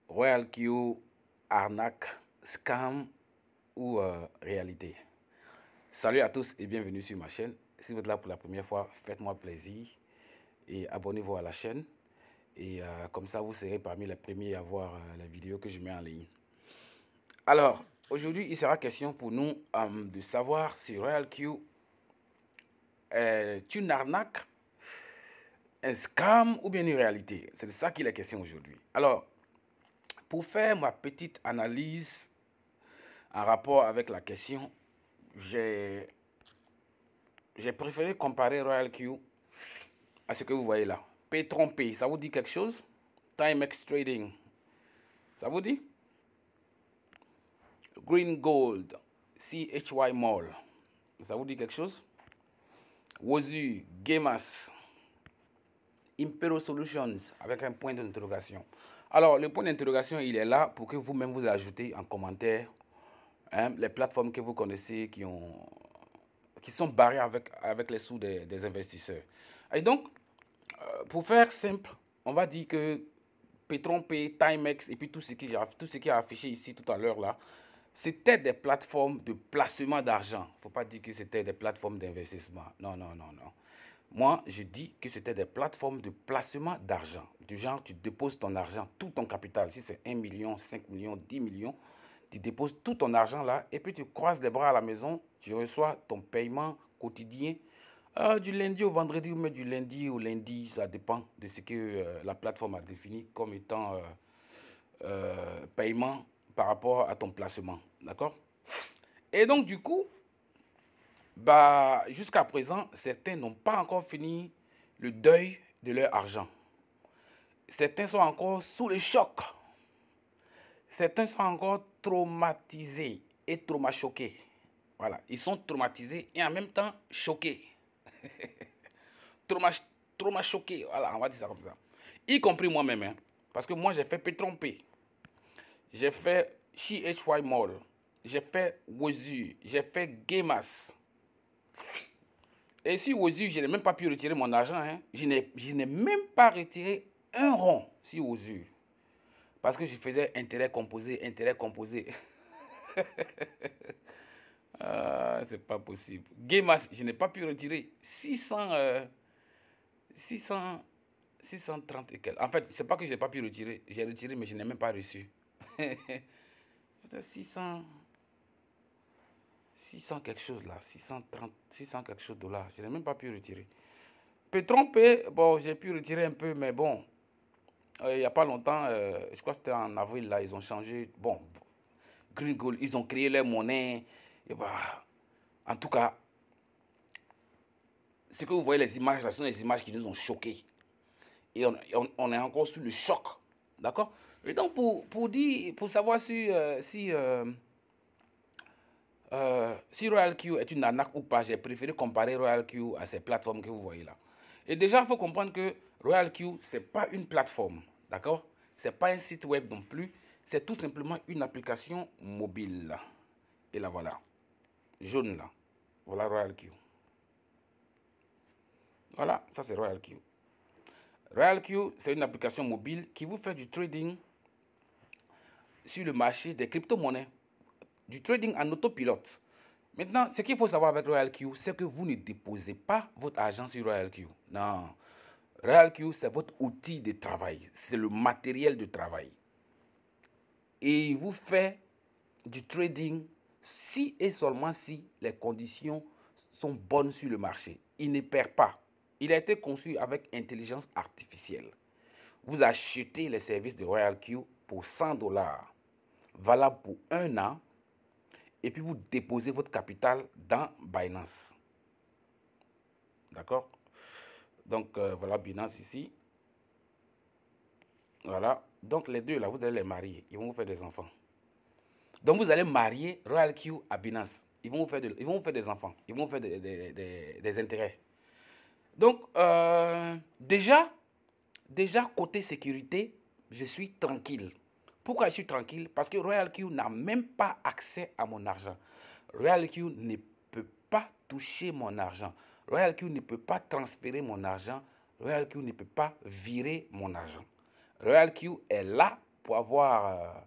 Royal Q, arnaque, scam ou réalité. Salut à tous et bienvenue sur ma chaîne. Si vous êtes là pour la première fois, faites-moi plaisir et abonnez-vous à la chaîne. Et comme ça, vous serez parmi les premiers à voir les vidéos que je mets en ligne. Alors, aujourd'hui, il sera question pour nous de savoir si Royal Q est une arnaque, un scam ou bien une réalité. C'est de ça qu'il est question aujourd'hui. Alors, pour faire ma petite analyse en rapport avec la question, j'ai préféré comparer Royal Q à ce que vous voyez là. Petron P, ça vous dit quelque chose? Timex Trading, ça vous dit? Green Gold, CHY Mall, ça vous dit quelque chose? Wozu, Gemas, Impero Solutions, avec un point d'interrogation. Alors, le point d'interrogation, il est là pour que vous-même vous ajoutez en commentaire les plateformes que vous connaissez qui sont barrées avec les sous des investisseurs. Et donc, pour faire simple, on va dire que Petron Pay, Timex et puis tout ce qui est affiché ici tout à l'heure là, c'était des plateformes de placement d'argent. Il ne faut pas dire que c'était des plateformes d'investissement. Non, non, non, non. Moi, je dis que c'était des plateformes de placement d'argent. Du genre, tu déposes ton argent, tout ton capital. Si c'est 1 million, 5 millions, 10 millions, tu déposes tout ton argent là et puis tu croises les bras à la maison, tu reçois ton paiement quotidien du lundi au vendredi ou même du lundi au lundi, ça dépend de ce que la plateforme a défini comme étant paiement par rapport à ton placement. D'accord? Et donc, du coup, bah, jusqu'à présent, certains n'ont pas encore fini le deuil de leur argent. Certains sont encore sous le choc. Certains sont encore traumatisés et traumachoqués. Voilà, ils sont traumatisés et en même temps choqués. Traumachoqués, voilà, on va dire ça comme ça. Y compris moi-même, hein, parce que moi j'ai fait Petron P, j'ai fait CHY Mall, j'ai fait Wozu, j'ai fait Gemas. Et sur Wozu, je n'ai même pas pu retirer mon argent. Hein. Je n'ai même pas retiré un rond sur Wozu. Parce que je faisais intérêt composé, intérêt composé. C'est pas possible. Gemas, je n'ai pas pu retirer 600, 630 et quelques. En fait, c'est pas que je n'ai pas pu retirer. J'ai retiré, mais je n'ai même pas reçu. 600, 600 quelque chose là. 630, 600 quelque chose dollars. Je n'ai même pas pu retirer. Petron P, bon, j'ai pu retirer un peu, mais bon, il n'y a pas longtemps, je crois que c'était en avril, là, ils ont changé. Bon, Green Gold, ils ont créé leur monnaie. Et bah, en tout cas, ce que vous voyez, les images, là, ce sont les images qui nous ont choqués. Et on est encore sous le choc. D'accord? Et donc, pour savoir si Royal Q est une arnaque ou pas, j'ai préféré comparer Royal Q à ces plateformes que vous voyez là. Et déjà, il faut comprendre que Royal Q, ce n'est pas une plateforme. D'accord? Ce n'est pas un site web non plus. C'est tout simplement une application mobile. Et là, voilà. Jaune là. Voilà Royal Q. Voilà, ça c'est Royal Q. Royal Q, c'est une application mobile qui vous fait du trading sur le marché des crypto-monnaies. Du trading en autopilote. Maintenant, ce qu'il faut savoir avec Royal Q, c'est que vous ne déposez pas votre argent sur Royal Q. Non. Royal Q, c'est votre outil de travail. C'est le matériel de travail. Et il vous fait du trading si et seulement si les conditions sont bonnes sur le marché. Il ne perd pas. Il a été conçu avec intelligence artificielle. Vous achetez les services de Royal Q pour 100 dollars, valable pour 1 an, et puis vous déposez votre capital dans Binance. D'accord? Donc, voilà Binance ici. Voilà. Donc, les deux, là, vous allez les marier. Ils vont vous faire des enfants. Donc, vous allez marier Royal Q à Binance. Ils vont vous faire, ils vont vous faire des enfants. Ils vont vous faire des intérêts. Donc, déjà, côté sécurité, je suis tranquille. Pourquoi je suis tranquille? Parce que Royal Q n'a même pas accès à mon argent. Royal Q ne peut pas toucher mon argent. Royal Q ne peut pas transférer mon argent. Royal Q ne peut pas virer mon argent. Royal Q est là pour avoir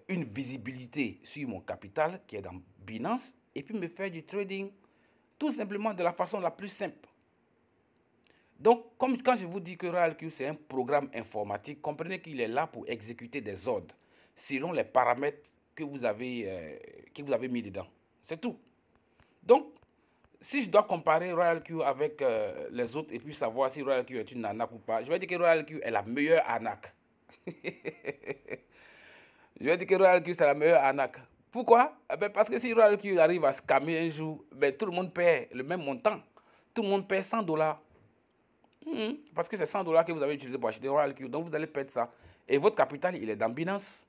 une visibilité sur mon capital qui est dans Binance et puis me faire du trading tout simplement de la façon la plus simple. Donc, comme quand je vous dis que RoyalQ, c'est un programme informatique, comprenez qu'il est là pour exécuter des ordres selon les paramètres que vous avez mis dedans. C'est tout. Donc, si je dois comparer RoyalQ avec les autres et puis savoir si RoyalQ est une arnaque ou pas, je vais dire que RoyalQ est la meilleure arnaque. Je vais dire que RoyalQ, c'est la meilleure arnaque. Pourquoi? Parce que si RoyalQ arrive à scammer un jour, tout le monde paie le même montant. Tout le monde paie $100. Parce que c'est $100 que vous avez utilisé pour acheter RoyalQ. Donc vous allez perdre ça. Et votre capital, il est dans Binance.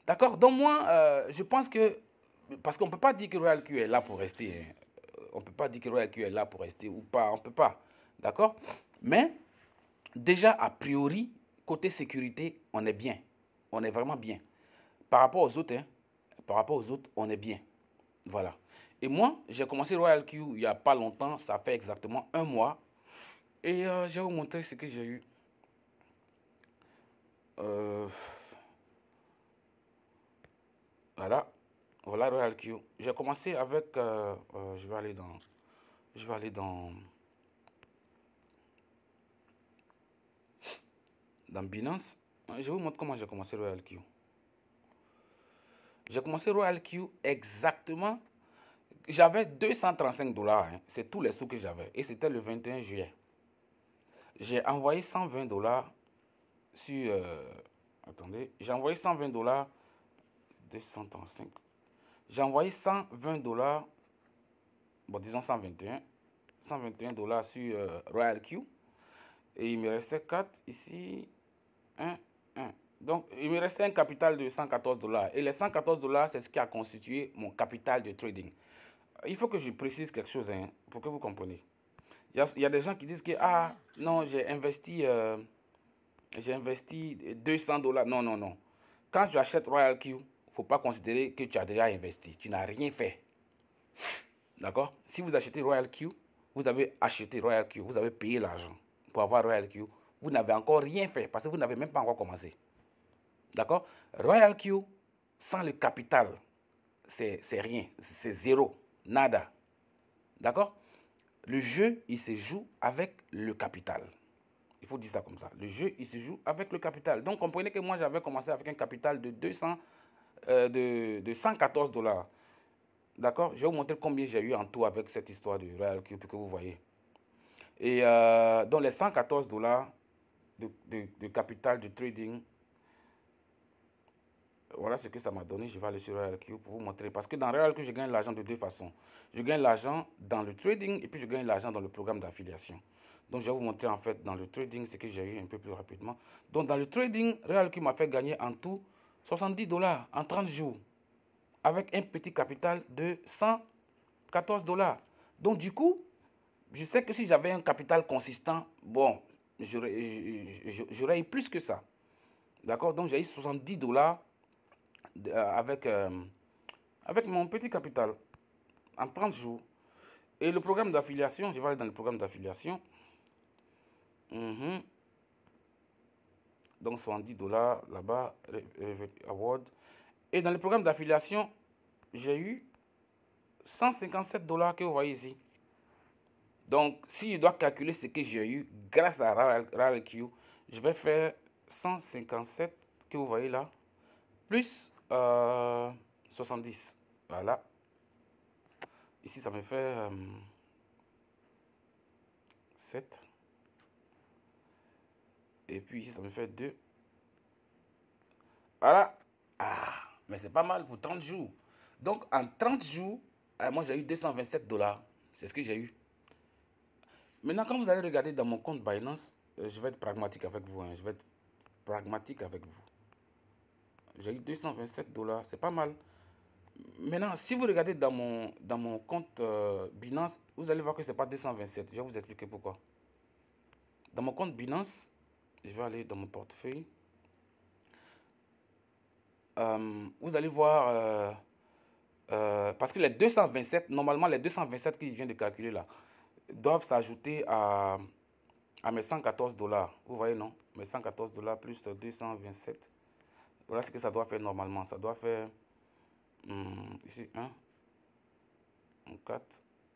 D'accord? Donc moi, je pense que... Parce qu'on ne peut pas dire que RoyalQ est là pour rester. On ne peut pas dire que RoyalQ est là pour rester ou pas. On ne peut pas. D'accord? Mais déjà, a priori, côté sécurité, on est bien. On est vraiment bien. Par rapport aux autres, on est bien. Voilà. Et moi, j'ai commencé RoyalQ il n'y a pas longtemps. Ça fait exactement 1 mois. Et je vais vous montrer ce que j'ai eu. Voilà. Voilà RoyalQ. J'ai commencé avec... je vais aller dans Binance. Je vous montre comment j'ai commencé RoyalQ. J'ai commencé RoyalQ exactement. J'avais $235. Hein. C'est tous les sous que j'avais. Et c'était le 21 juillet. J'ai envoyé $120 sur... attendez. J'ai envoyé $120. 235. J'ai envoyé $120. Bon, disons 121. $121 sur RoyalQ. Et il me restait 4 ici. 1. Donc, il me restait un capital de $114. Et les $114, c'est ce qui a constitué mon capital de trading. Il faut que je précise quelque chose hein, pour que vous compreniez. Il y a des gens qui disent que, ah, non, j'ai investi $200. Non, non, non. Quand tu achètes RoyalQ, il ne faut pas considérer que tu as déjà investi. Tu n'as rien fait. D'accord? Si vous achetez RoyalQ, vous avez acheté RoyalQ, vous avez payé l'argent pour avoir RoyalQ. Vous n'avez encore rien fait parce que vous n'avez même pas encore commencé. D'accord? RoyalQ, sans le capital, c'est rien. C'est zéro. Nada. D'accord? Le jeu, il se joue avec le capital. Il faut dire ça comme ça. Le jeu, il se joue avec le capital. Donc, comprenez que moi, j'avais commencé avec un capital de $114. D'accord? Je vais vous montrer combien j'ai eu en tout avec cette histoire de RoyalQ pour que vous voyez. Et dans les $114 de capital de trading, voilà ce que ça m'a donné. Je vais aller sur RoyalQ pour vous montrer. Parce que dans RoyalQ, je gagne l'argent de deux façons. Je gagne l'argent dans le trading et puis je gagne l'argent dans le programme d'affiliation. Donc, je vais vous montrer en fait dans le trading ce que j'ai eu un peu plus rapidement. Donc, dans le trading, RoyalQ m'a fait gagner en tout $70 en 30 jours. Avec un petit capital de $114. Donc, du coup, je sais que si j'avais un capital consistant, bon, j'aurais eu plus que ça. D'accord? Donc, j'ai eu $70 avec mon petit capital en 30 jours. Et le programme d'affiliation, je vais aller dans le programme d'affiliation. Donc, $70 là-bas, Award. Et dans le programme d'affiliation, j'ai eu $157 que vous voyez ici. Donc, si je dois calculer ce que j'ai eu grâce à RoyalQ, je vais faire 157 que vous voyez là, plus 70. Voilà. Ici, ça me fait 7. Et puis ici, ça me fait 2. Voilà. Ah, mais c'est pas mal pour 30 jours. Donc, en 30 jours, moi, j'ai eu $227. C'est ce que j'ai eu. Maintenant, quand vous allez regarder dans mon compte Binance, je vais être pragmatique avec vous. Hein, je vais être pragmatique avec vous. J'ai eu $227. C'est pas mal. Maintenant, si vous regardez dans mon compte Binance, vous allez voir que ce n'est pas 227. Je vais vous expliquer pourquoi. Dans mon compte Binance, je vais aller dans mon portefeuille. Vous allez voir, parce que les 227, normalement les 227 qu'il vient de calculer là, doivent s'ajouter à à mes 114 $. Vous voyez, non? Mes 114 $ plus 227. Voilà ce que ça doit faire normalement. Ça doit faire ici 1, 4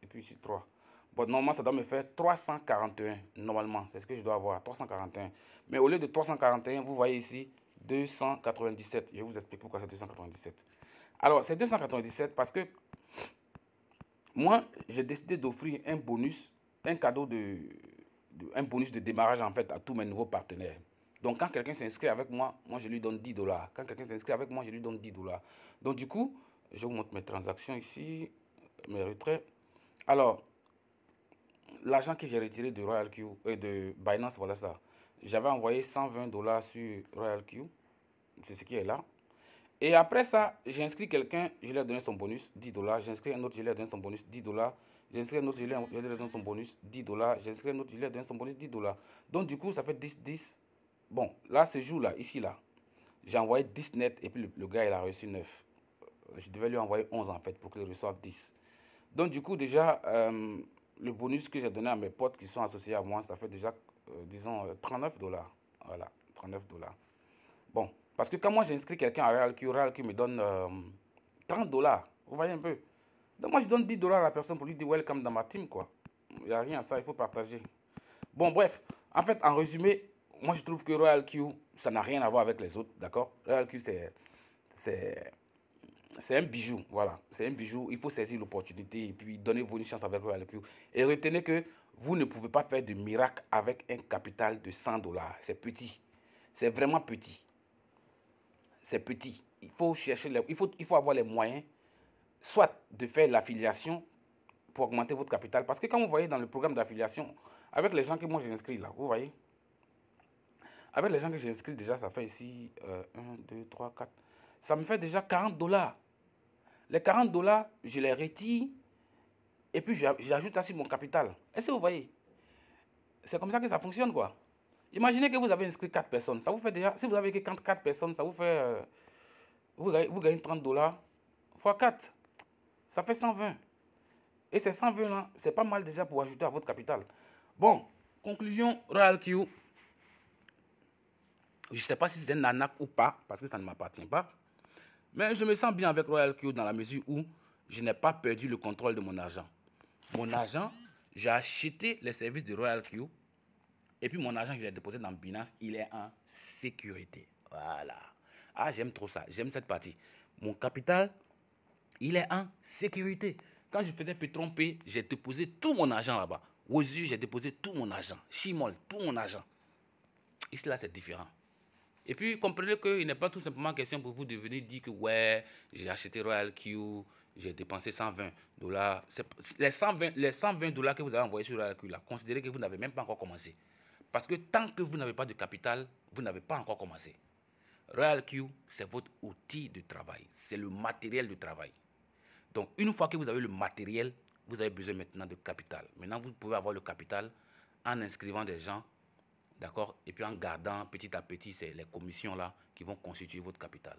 et puis ici 3. Bon, normalement, ça doit me faire 341. Normalement, c'est ce que je dois avoir, 341. Mais au lieu de 341, vous voyez ici 297. Je vous explique pourquoi c'est 297. Alors, c'est 297 parce que moi, j'ai décidé d'offrir un bonus, un cadeau un bonus de démarrage en fait à tous mes nouveaux partenaires. Donc, quand quelqu'un s'inscrit avec moi, je lui donne 10 $. Quand quelqu'un s'inscrit avec moi, je lui donne 10 $. Donc, du coup, je vous montre mes transactions ici, mes retraits. Alors, l'argent que j'ai retiré de RoyalQ et de Binance, voilà ça. J'avais envoyé 120 $ sur RoyalQ. C'est ce qui est là. Et après ça, j'ai inscrit quelqu'un, je lui ai donné son bonus, 10 $. J'ai inscrit un autre, je lui ai donné son bonus, 10 $. J'ai inscrit un autre, je lui ai donné son bonus, 10 $. J'ai inscrit un autre, je lui ai donné son bonus, 10 $. Donc, du coup, ça fait 10, 10. Bon, là, ce jour-là, ici, là, j'ai envoyé 10 net et puis le gars, il a reçu 9. Je devais lui envoyer 11 en fait pour qu'il reçoive 10. Donc, du coup, déjà, le bonus que j'ai donné à mes potes qui sont associés à moi, ça fait déjà, disons, 39 $. Voilà, 39 $. Bon, parce que quand moi j'inscris quelqu'un à RealQ me donne 30 $. Vous voyez un peu. Donc moi je donne 10 $ à la personne pour lui dire welcome dans ma team, quoi. Il n'y a rien à ça, il faut partager. Bon, bref, en fait, en résumé, moi je trouve que RoyalQ, ça n'a rien à voir avec les autres, d'accord? RoyalQ, c'est un bijou, voilà. C'est un bijou, il faut saisir l'opportunité et puis donnez-vous une chance avec RoyalQ. Et retenez que vous ne pouvez pas faire de miracle avec un capital de 100 $. C'est petit. C'est vraiment petit. C'est petit. Il faut chercher, il faut avoir les moyens, soit de faire l'affiliation pour augmenter votre capital. Parce que quand vous voyez dans le programme d'affiliation, avec les gens que moi j'ai inscrits là, vous voyez, avec les gens que j'ai inscrits déjà, ça fait ici 1, 2, 3, 4. Ça me fait déjà 40 $. Les 40 $, je les retire et puis j'ajoute ça sur mon capital. Est-ce que vous voyez? C'est comme ça que ça fonctionne, quoi. Imaginez que vous avez inscrit 4 personnes. Ça vous fait déjà, si vous avez que 4 personnes, ça vous fait, vous gagnez 30 $ fois 4. Ça fait 120. Et ces 120 là, c'est pas mal déjà pour ajouter à votre capital. Bon, conclusion, RoyalQ. Je ne sais pas si c'est un arnaque ou pas, parce que ça ne m'appartient pas. Mais je me sens bien avec RoyalQ dans la mesure où je n'ai pas perdu le contrôle de mon argent. Mon argent, j'ai acheté les services de RoyalQ. Et puis mon argent, je l'ai déposé dans Binance. Il est en sécurité. Voilà. Ah, j'aime trop ça. J'aime cette partie. Mon capital, il est en sécurité. Quand je faisais Petron-P, j'ai déposé tout mon argent là-bas. Wozu, j'ai déposé tout mon argent. Chimol, tout mon argent. Ici, là, c'est différent. Et puis, comprenez qu'il n'est pas tout simplement question pour vous de venir dire que, ouais, j'ai acheté RoyalQ, j'ai dépensé 120 $. Les 120 $ que vous avez envoyés sur RoyalQ, là, considérez que vous n'avez même pas encore commencé. Parce que tant que vous n'avez pas de capital, vous n'avez pas encore commencé. RoyalQ, c'est votre outil de travail. C'est le matériel de travail. Donc, une fois que vous avez le matériel, vous avez besoin maintenant de capital. Maintenant, vous pouvez avoir le capital en inscrivant des gens, d'accord? Et puis en gardant petit à petit, c'est les commissions là qui vont constituer votre capital.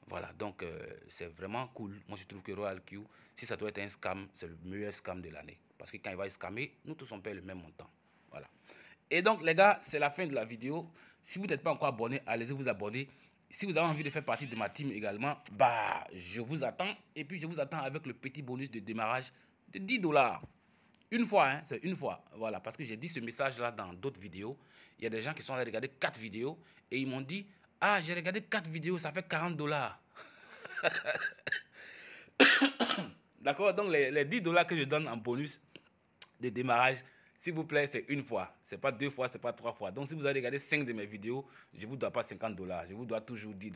Voilà, donc c'est vraiment cool. Moi, je trouve que RoyalQ, si ça doit être un scam, c'est le meilleur scam de l'année. Parce que quand il va scammer, nous tous on paye le même montant. Voilà. Et donc, les gars, c'est la fin de la vidéo. Si vous n'êtes pas encore abonné, allez-y vous abonner. Si vous avez envie de faire partie de ma team également, bah, je vous attends. Et puis, je vous attends avec le petit bonus de démarrage de 10 $. Une fois, hein, c'est une fois. Voilà, parce que j'ai dit ce message-là dans d'autres vidéos. Il y a des gens qui sont allés regarder 4 vidéos et ils m'ont dit, ah, j'ai regardé 4 vidéos, ça fait 40 $. D'accord, donc les 10 $ que je donne en bonus de démarrage, s'il vous plaît, c'est une fois. C'est pas 2 fois, c'est pas 3 fois. Donc, si vous avez regardé 5 de mes vidéos, je ne vous dois pas 50 $. Je vous dois toujours 10 $.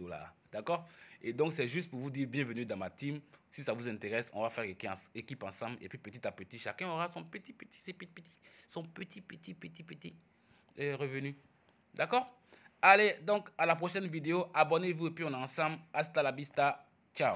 D'accord? Et donc, c'est juste pour vous dire bienvenue dans ma team. Si ça vous intéresse, on va faire équipe ensemble. Et puis, petit à petit, chacun aura son petit revenu. D'accord? Allez, donc, à la prochaine vidéo. Abonnez-vous et puis on est ensemble. Hasta la vista. Ciao.